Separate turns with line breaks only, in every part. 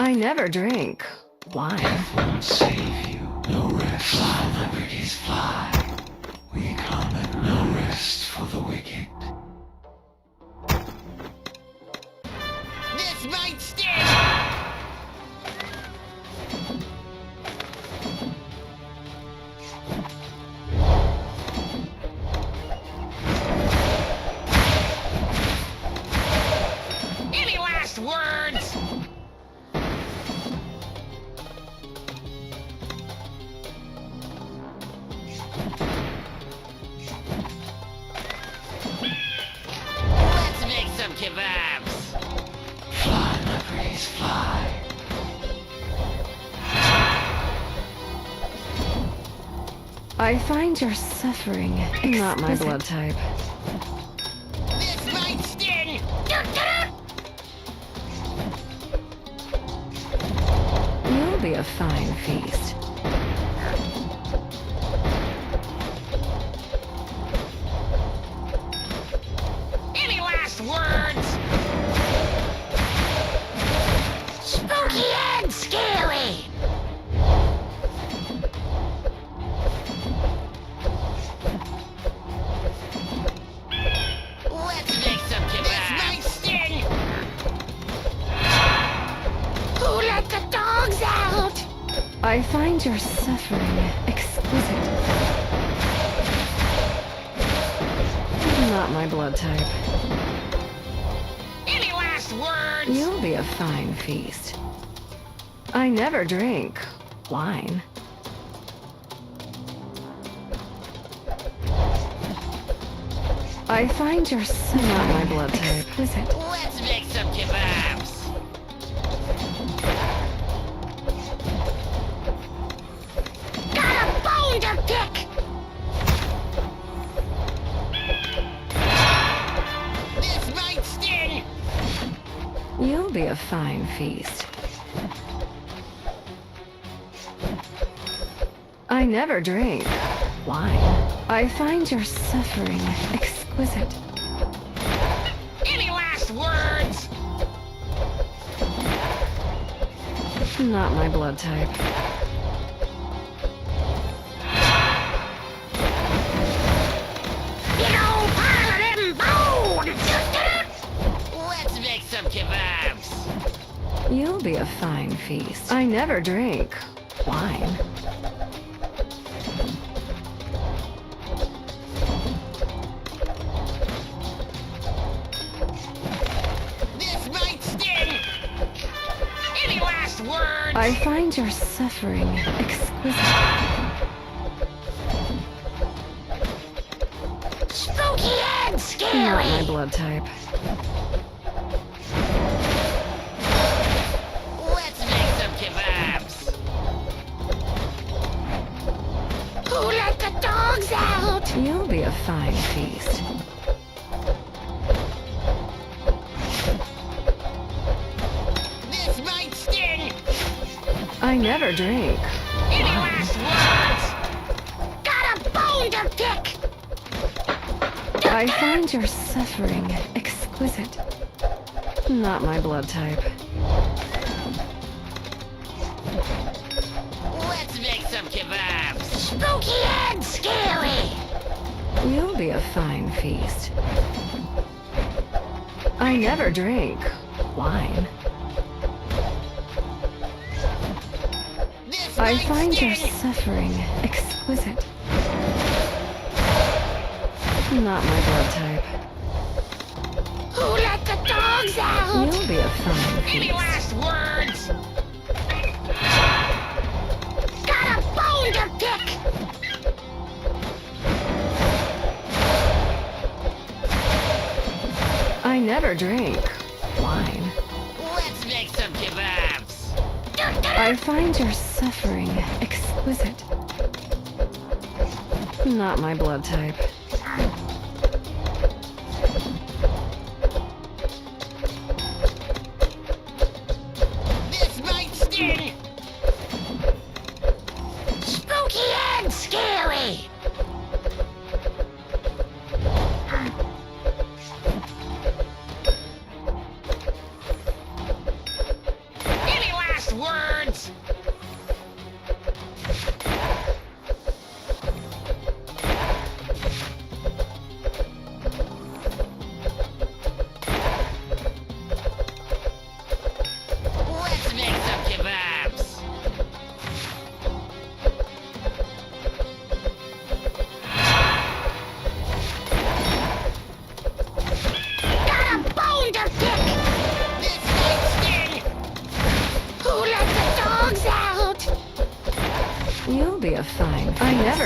I never drink wine.
Death won't save you. No rest. Fly, liberties, fly. We come at no rest for the wicked.
This might sting! Any last words? Let's make some kebabs.
Fly, liberties, fly.
I find your suffering not my blood type.
This might sting!
You'll be a fine feast.
Any last words? Spooky and scary! Let's make some kebabs. This might sting! Who let the dogs out?
I find your suffering exquisite. Not my blood type.
Any last words?
You'll be a fine feast. I never drink wine. I find your not my blood type. Exquisite.
Let's make some kebabs. Got a bone to pick! This might sting!
You'll be a fine feast. I never drink wine. I find your suffering exquisite.
Any last words?
Not my blood type.
Big old pile of them bones! Let's make some kebabs.
You'll be a fine feast. I never drink wine.
This might sting! Any last words?
I find your suffering exquisite.
Spooky and
Not
scary!
my blood type.
Let's make some kebabs. Who let the dogs out?
You'll be a fine feast.
This might sting!
I never drink
Any
wine.
last words? Got a bone to pick!
I find your suffering exquisite. Not my blood type.
Let's make some kebabs. Spooky and scary!
You'll be a fine feast. I never drink wine.
This
I
might
find your
sting!
suffering exquisite. Not my blood type.
Who let the dogs out?
You'll be a fine
Any
feast.
last words? Got a bone to pick!
I never drink wine.
Let's make some kebabs.
I find your suffering exquisite. Not my blood type.
This might sting! Spooky and scary!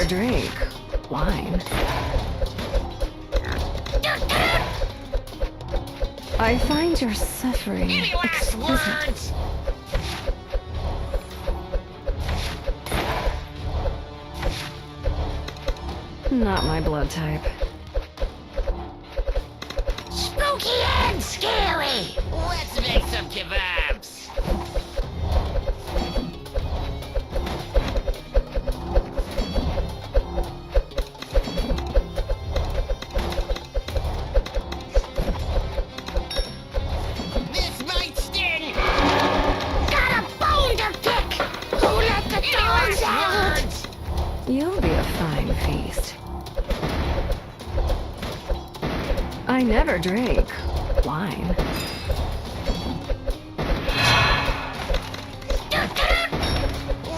never drink wine. I find your suffering
Any last
exquisite.
words?
Not my blood type.
Spooky and scary. Let's make some kebabs. This might sting. Got a bone to pick. Who let the dogs out?
You'll be a fine feast. I never drink wine.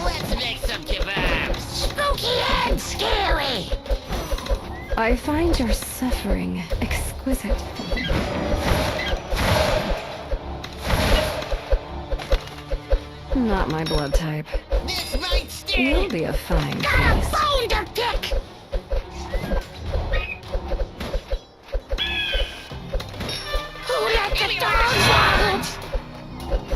Let's make some kebabs. Spooky and scary.
I find your suffering exquisite. Not my blood type.
This might sting.
You'll be a fine
Got a
feast.
bone to pick. Who let the dogs out?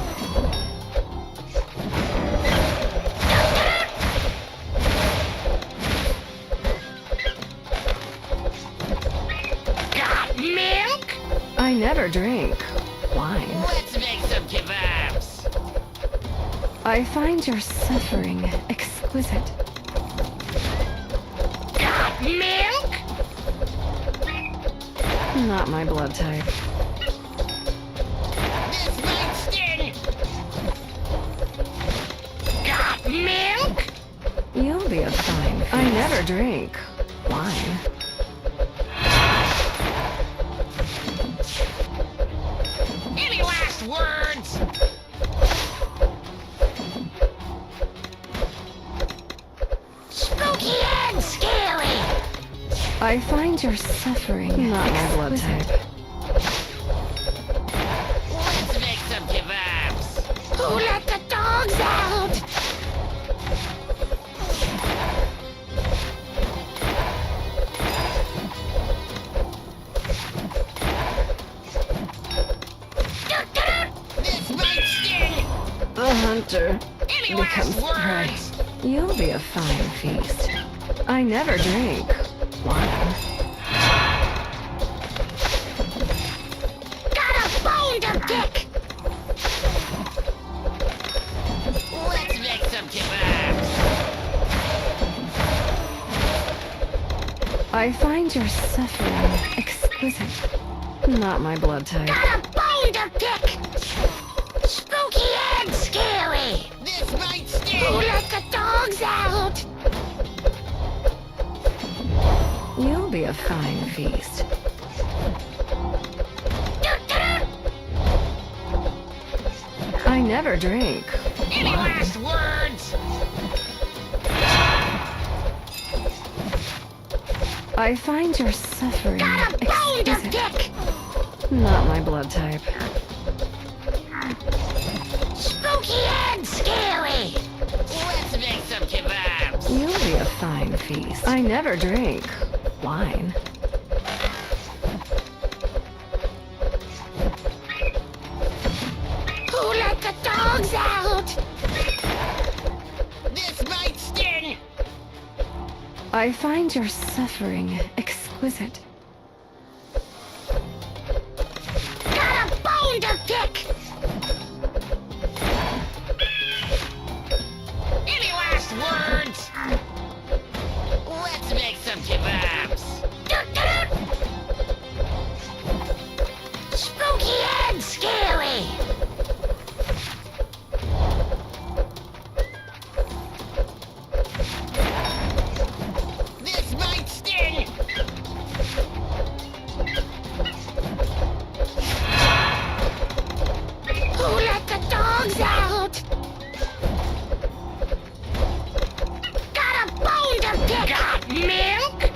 Got milk?
I never drink wine.
Let's make some kebabs.
I find your suffering exquisite.
Got milk?
Not my blood type.
This might sting. Got milk?
You'll be a fine feast. I never drink wine.
Any last words? Spooky and scary.
I find your suffering not my blood type.
Let's make some kebabs. Who let the dogs out? This might sting.
The hunter
Any
becomes
last
prey.
words?
You'll be a fine feast. I never drink wine.
Got a bone to pick. Let's make some kebabs.
I find your suffering exquisite. Not my blood type.
Got a bone to pick. Spooky and scary. This might sting. Who let the dogs out?
You'll be a fine feast. I never drink
Any
wine.
last words?
I find your suffering
Got a bone to
exquisite.
pick.
Not my blood type.
Spooky and scary. Let's make some kebabs.
You'll be a fine feast. I never drink wine.
Who let the dogs out? This might sting.
I find your suffering exquisite.
Got a bone to pick. Any last words? Let's make some kebabs. Spooky and scary. This might sting. Who let the dogs out? Got a bone to pick. Got milk?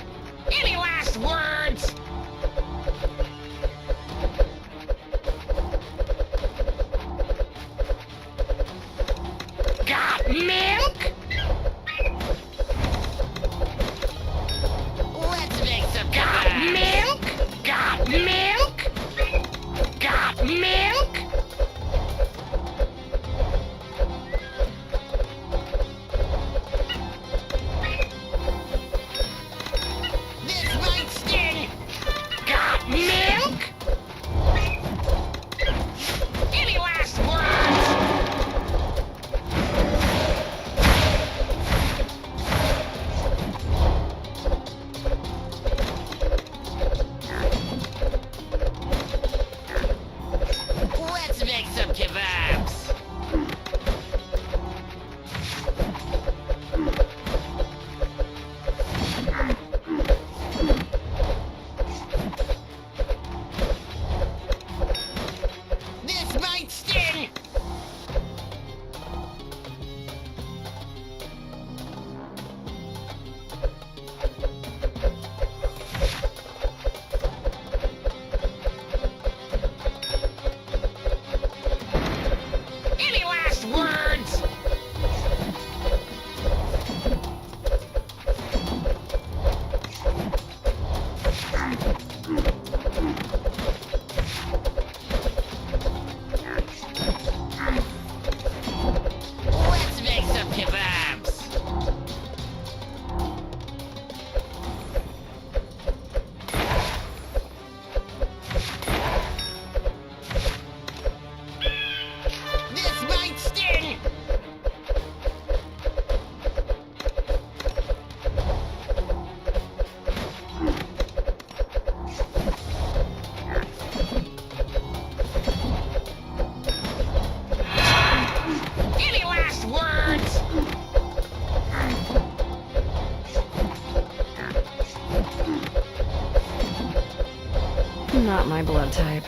Not my blood type.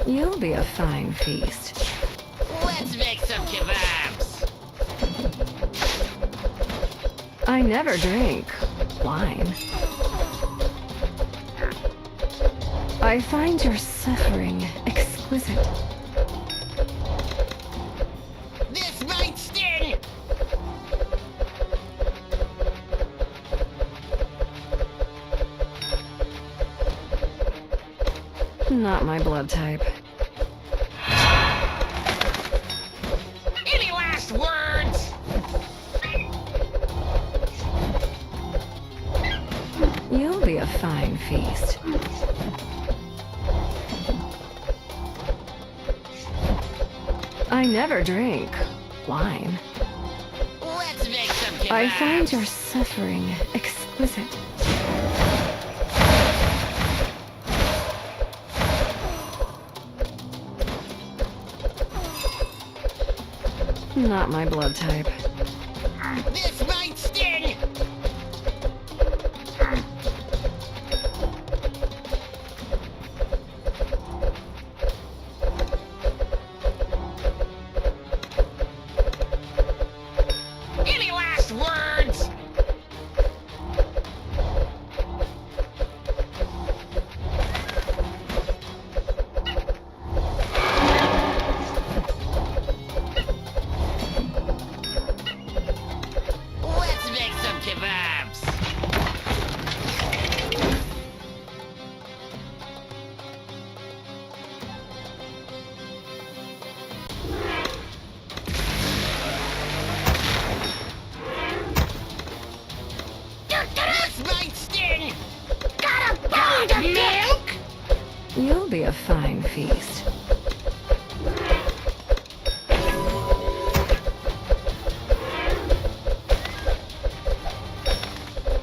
You'll be a fine feast.
Let's make some kebabs.
I never drink wine. I find your suffering exquisite.
This might sting.
Not my blood type.
Any last words?
You'll be a fine feast. I never drink wine.
Let's make some kebabs.
I find your suffering exquisite. Not my blood type.
This might sting. Any last words? Let's make some kebabs. This might sting. Got a pound of milk?
You'll be a fine feast.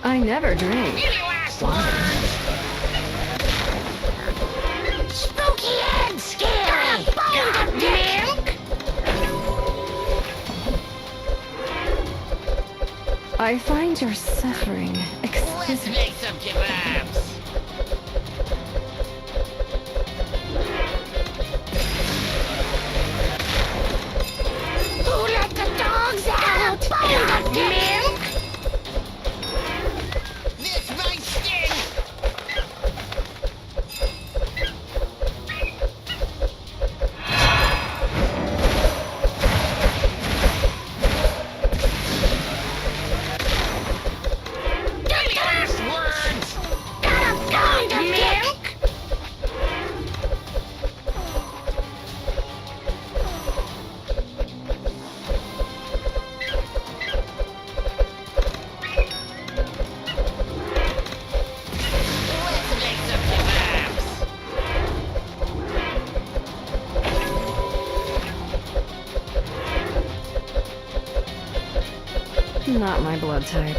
I never drink
Any last
wine.
words? Spooky and scary. Got a pound of milk?
I find your suffering
Let's
exquisite.
make some kebabs. Who let the dogs out? Got a milk? This might sting. Any last words? Got a pound of milk? Let's make some kebabs.
Not my blood type.